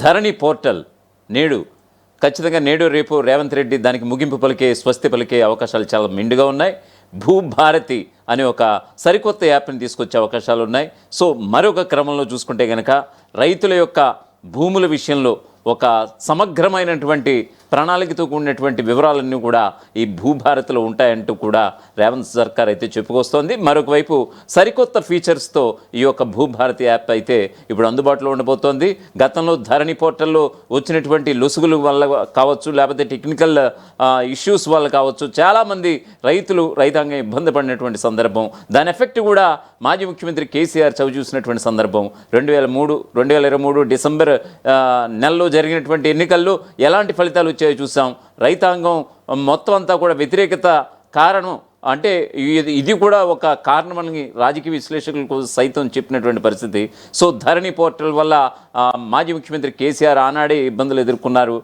ధరణి portal నేడు ఖచ్చితంగా నేడు రేపు రేవంత్ రెడ్డి దానికి ముగింపు పలికే స్వస్తి పలికే అవకాశాలు చాలా మెండుగా ఉన్నాయి. భూభారతి అనే ఒక సరికొత్త యాప్ని తీసుకొచ్చే అవకాశాలు ఉన్నాయి. సో మరొక క్రమంలో చూసుకుంటే కనుక రైతుల యొక్క భూముల విషయంలో ఒక సమగ్రమైనటువంటి ప్రణాళికతో కూడినటువంటి వివరాలన్నీ కూడా ఈ భూభారతిలో ఉంటాయంటూ కూడా రేవంత్ సర్కార్ అయితే చెప్పుకొస్తోంది. మరొక వైపు సరికొత్త ఫీచర్స్తో ఈ యొక్క భూభారతి యాప్ అయితే ఇప్పుడు అందుబాటులో ఉండబోతోంది. గతంలో ధరణి పోర్టల్లో వచ్చినటువంటి లొసుగుల వల్ల కావచ్చు, లేకపోతే టెక్నికల్ ఇష్యూస్ వల్ల కావచ్చు, చాలామంది రైతాంగం ఇబ్బంది పడినటువంటి సందర్భం, దాని ఎఫెక్ట్ కూడా మాజీ ముఖ్యమంత్రి కేసీఆర్ చవిచూసినటువంటి సందర్భం. 2023 డిసెంబర్ నెలలో జరిగినటువంటి ఎన్నికల్లో ఎలాంటి ఫలితాలు వచ్చాయో చూసాం. రైతాంగం మొత్తం అంతా కూడా వ్యతిరేకత కారణం అంటే ఇది కూడా ఒక కారణమని రాజకీయ విశ్లేషకులకు సైతం చెప్పినటువంటి పరిస్థితి. సో ధరణి పోర్టల్ వల్ల మాజీ ముఖ్యమంత్రి కేసీఆర్ ఆనాడే ఇబ్బందులు ఎదుర్కొన్నారు.